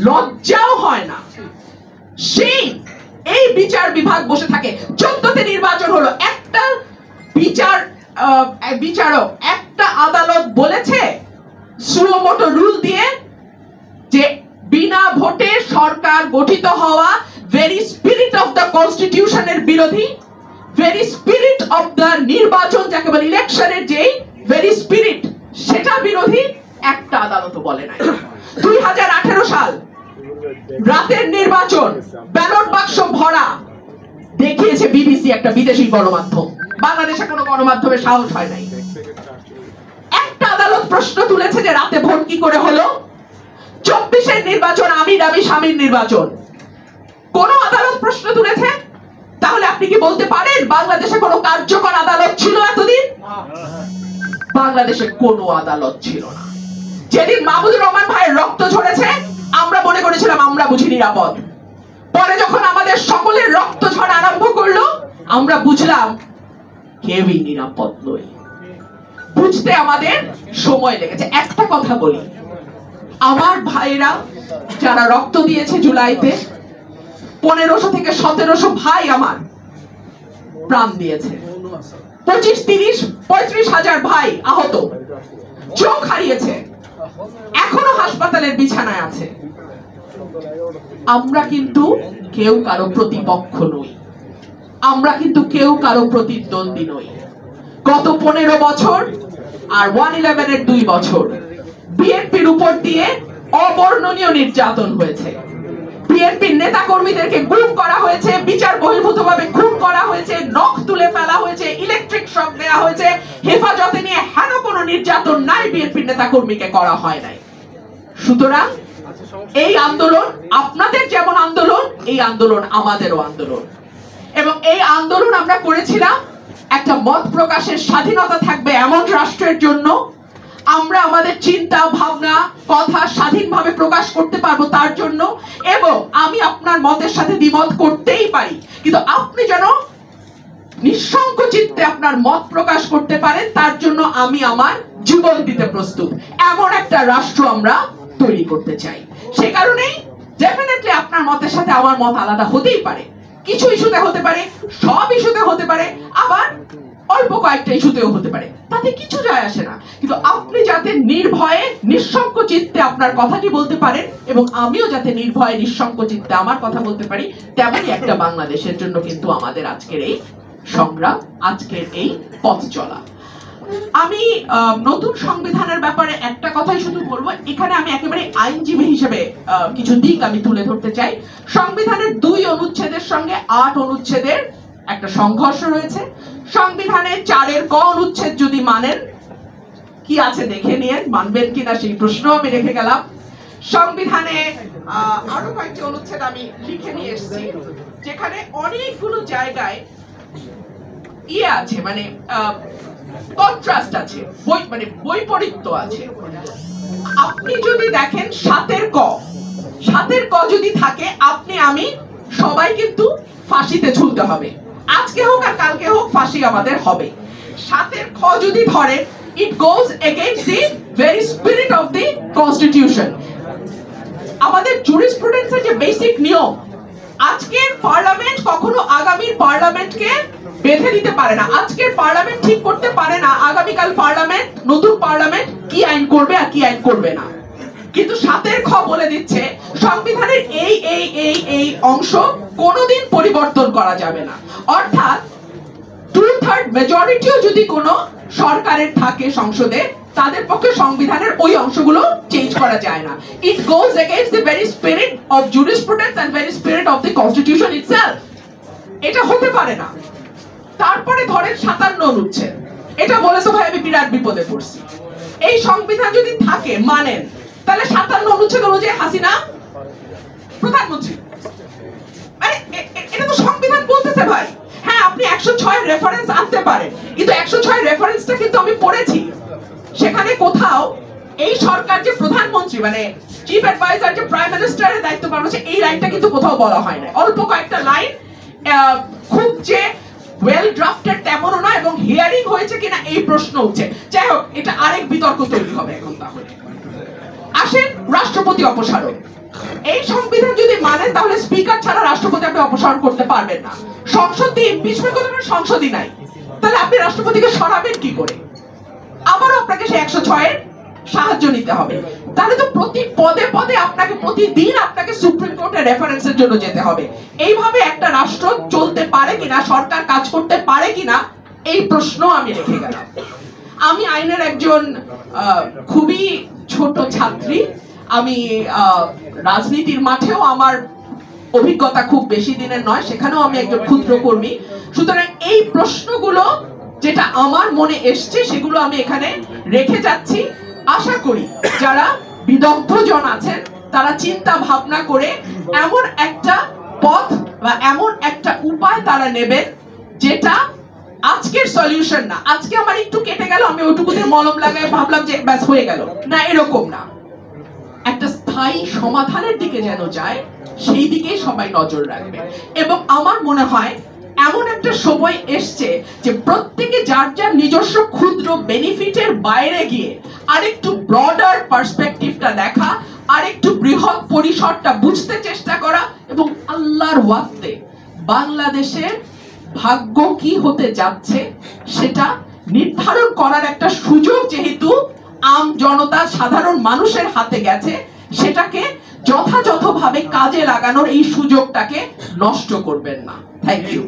লজ্জাও হয় না। সেই এই বিচার বিভাগ বসে থাকে। 14তে নির্বাচন হলো, একটা বিচারক একটা আদালত বলেছে সুও মোটো রুল দিয়ে যে বিনা ভোটে সরকার গঠিত হওয়া ভেরি স্পিরিট অফ দ্য কনস্টিটিউশনের বিরোধী, ভেরি স্পিরিট অফ দ্য নির্বাচন যাকে বলে ইলেকশনের যেই ভেরি স্পিরিট সেটা বিরোধী একটা আদালত বলে নাই। 2018 সাল রাতের নির্বাচন, ব্যালট বাক্স ভরা, দেখিয়েছে বিবিসি, একটা বিদেশি গণমাধ্যম। বাংলাদেশে কোনো গণমাধ্যমের সাহস হয় নাই। একটা আদালত প্রশ্ন তুলেছে যে রাতে ভোট কি করে হলো। 24-এর নির্বাচন আমির স্বামীর নির্বাচন, কোন আদালত প্রশ্ন তুলেছে? তাহলে আপনি কি বলতে পারেন বাংলাদেশে কোনো কার্যকর আদালত ছিল এতদিন? বাংলাদেশে কোনো আদালত ছিল না। যেদিন মাহমুদুর রহমান ভাইয়ের রক্ত ঝরেছে আমরা মনে করেছিলাম আমরা বুঝি নিরাপদ। পরে যখন আমাদের সকলের রক্ত ঝরা আরম্ভ করলো আমরা বুঝলাম কেউই নিরাপদ নয়। বুঝতে আমাদের সময় লেগেছে। একটা কথা বলি, আমার ভাইরা যারা রক্ত দিয়েছে জুলাইতে, 1500 থেকে 1700 ভাই আমার প্রাণ দিয়েছে, 25, 30, 35 হাজার ভাই আহত, চোখ হারিয়েছে, এখনো হাসপাতালের বিছানায় আছে। আমরা কিন্তু কেউ কারো প্রতিপক্ষ নই, আমরা কিন্তু কেউ কারো প্রতিদ্বন্দ্বী নই। গত 15 বছর আর 111-এর 2 বছর বিএনপির উপর দিয়ে অবর্ণনীয় নির্যাতন হয়েছে। বিএনপির নেতা কর্মীদেরকে গুম করা হয়েছে, বিচার বহির্ভূতভাবে খুন করা হয়েছে, নখ তুলে ফেলা হয়েছে, ইলেকট্রিক শক দেওয়া হয়েছে। হেফাজতে নিয়ে হেন কোনো নির্যাতন নাই বিএনপির নেতা কর্মীকে করা হয় নাই। সুতরাং এই আন্দোলন আপনাদের যেমন আন্দোলন, এই আন্দোলন আমাদেরও আন্দোলন। এবং এই আন্দোলন আমরা করেছিলাম একটা মত প্রকাশের স্বাধীনতা থাকবে এমন রাষ্ট্রের জন্য, আমরা আমাদের চিন্তা ভাবনা কথা স্বাধীনভাবে প্রকাশ করতে পারবো তার জন্য। এবং আমি আপনার মতের সাথে দ্বিমত করতেই পারি, কিন্তু আপনি যেন নিঃসংকোচিত্তে আপনার মত প্রকাশ করতে পারেন তার জন্য আমি আমার জীবন দিতে প্রস্তুত। এমন একটা রাষ্ট্র আমরা তৈরি করতে চাই। সে কারণেই ডেফিনেটলি আপনার মতের সাথে আমার মত আলাদা হতেই পারে, কিছু ইস্যুতে হতে পারে, সব ইস্যুতে হতে পারে, আবার অল্প কয়েকটা ইস্যুতেও হতে পারে, তাতে কিছু যায় আসে না। কিন্তু আপনি যাতে নির্ভয়ে নিঃসংকোচিত্তে আপনার কথাটি বলতে পারেন এবং আমিও যাতে নির্ভয়ে নিঃসংকোচিত্তে আমার কথা বলতে পারি, তেমনই একটা বাংলাদেশের জন্য কিন্তু আমাদের আজকের এই সংগ্রাম, আজকের এই পথ চলা। আমি নতুন সংবিধানের ব্যাপারে একটা কথাই শুধু বলবো, এখানে আমি একেবারে আইনজীবী হিসেবে কিছু দিক আমি তুলে ধরতে চাই। সংবিধানের 2 অনুচ্ছেদের সঙ্গে 8 অনুচ্ছেদের একটা সংঘর্ষ রয়েছে। সংবিধানের 4-এর ক অনুচ্ছেদ যদি মানেন, কি আছে দেখে নিয়ে মানবেন কিনা সেই প্রশ্ন আমি রেখে গেলাম। সংবিধানে আরো কয়েকটি অনুচ্ছেদ আমি লিখে নিয়ে এসেছি যেখানে অনেকগুলো জায়গায় ইয়ে আছে, মানে কন্ট্রাস্ট আছে, মানে বৈপরীত্য আছে। আপনি যদি দেখেন 7-এর ক যদি থাকে, আপনি আমি সবাই কিন্তু ফাঁসিতে ঝুলতে হবে, আজকে হোক আর কালকে হোক ফাঁসি আমাদের হবে। 7-এর খ যদি ধরেন, it goes against the very spirit of the constitution। আমাদের জুরিসপ্রুডেন্সের যে বেসিক নিয়ম, আজকের পার্লামেন্ট কখনো আগামীর পার্লামেন্টকে বেঁধে দিতে পারে না। আজকের পার্লামেন্ট ঠিক করতে পারে না আগামীকাল পার্লামেন্ট, নতুন পার্লামেন্ট কি আইন করবে আর কি আইন করবে না। কিন্তু 7-এর খ বলে দিচ্ছে সংবিধানের এই এই এই এই অংশ কোনোদিন পরিবর্তন করা যাবে না। অর্থাৎ 2/3 মেজরিটিও যদি কোনো সরকারের থাকে সংসদে, তাদের পক্ষে সংবিধানের ওই অংশগুলো চেঞ্জ করা যায় না। It goes against the very spirit of jurisprudence and very spirit of the constitution itself। এটা হতে পারে না। তারপরে ধরেন 57 অনুচ্ছেদ, এটা বলে তো ভাই আমি বিরাট বিপদে পড়ছি। এই সংবিধান যদি থাকে মানেন, তাহলে 57 অনুচ্ছেদ অনুযায়ী হাসিনা প্রধানমন্ত্রী। মানে এটা তো সংবিধান বলতেছে ভাই। হ্যাঁ, আপনি 106 রেফারেন্স আনতে পারেন, কিন্তু 106 রেফারেন্সটা কিন্তু আমি পড়েছি, সেখানে কোথাও এই সরকার যে প্রধানমন্ত্রী মানে চিফ অ্যাডভাইজার যে প্রাইম মিনিস্টারের দায়িত্ব পালন করছে, এই লাইনটা কিন্তু কোথাও বলা হয় না। অল্প কয়েকটা লাইন, খুব যে ওয়েল ড্রাফটেড তেমনও নয়, এবং হিয়ারিং হয়েছে কিনা এই প্রশ্ন উঠছে। যাই হোক, এটা আরেক বিতর্ক তৈরি হবে এখন। তাহলে আসেন রাষ্ট্রপতি অপসারণ। এই সংবিধান যদি মানেন তাহলে স্পিকার ছাড়া রাষ্ট্রপতি আপনি অপসারণ করতে পারবেন না। সংসদ ইমপিচমেন্ট করতে পারেন, সংসদই নাই, তাহলে আপনি রাষ্ট্রপতিকে সরাবেন কি করে? আবারও আপনাকে সে 106 এর সাহায্য নিতে হবে। তাহলে তো প্রতি পদে পদে আপনাকে প্রতিদিন আপনাকে সুপ্রিম কোর্টের রেফারেন্সের জন্য যেতে হবে। এইভাবে একটা রাষ্ট্র চলতে পারে কিনা, সরকার কাজ করতে পারে কিনা, এই প্রশ্ন আমি রেখে গেলাম। আমি আইনের একজন খুবই ছোট ছাত্রী। আমি রাজনীতির মাঠেও আমার অভিজ্ঞতা খুব বেশি দিনের নয়, সেখানেও আমি একজন ক্ষুদ্র কর্মী। সুতরাং এই প্রশ্নগুলো যেটা আমার মনে এসছে সেগুলো আমি এখানে রেখে যাচ্ছি। আশা করি যারা বিদগ্ধজন আছেন তারা চিন্তা ভাবনা করে এমন একটা পথ বা এমন একটা উপায় তারা নেবেন যেটা আজকের সলিউশন না, আজকে আমার একটু কেটে গেল আমি ওইটুকুতে মলম লাগাই ভাবলাম যে ব্যাস হয়ে গেল, না, এরকম না। একটা স্থায়ী সমাধানের দিকে যেন যায় সেই দিকে সবাই নজর রাখবে। এবং আমার মনে হয় এমন একটা সময় এসছে যে প্রত্যেকে যার যার নিজস্ব ক্ষুদ্র বেনিফিটের বাইরে গিয়ে আরেকটু ব্রডার পার্সপেক্টিভটা দেখা, আরেকটু বৃহৎ পরিসরটা বুঝতে চেষ্টা করা, এবং আল্লাহর ওয়াস্তে বাংলাদেশের ভাগ্য কি হতে যাচ্ছে সেটা নির্ধারণ করার একটা সুযোগ যেহেতু আম জনতা সাধারণ মানুষের হাতে গেছে, সেটাকে যথাযথভাবে কাজে লাগানোর এই সুযোগটাকে নষ্ট করবেন না। Thank you.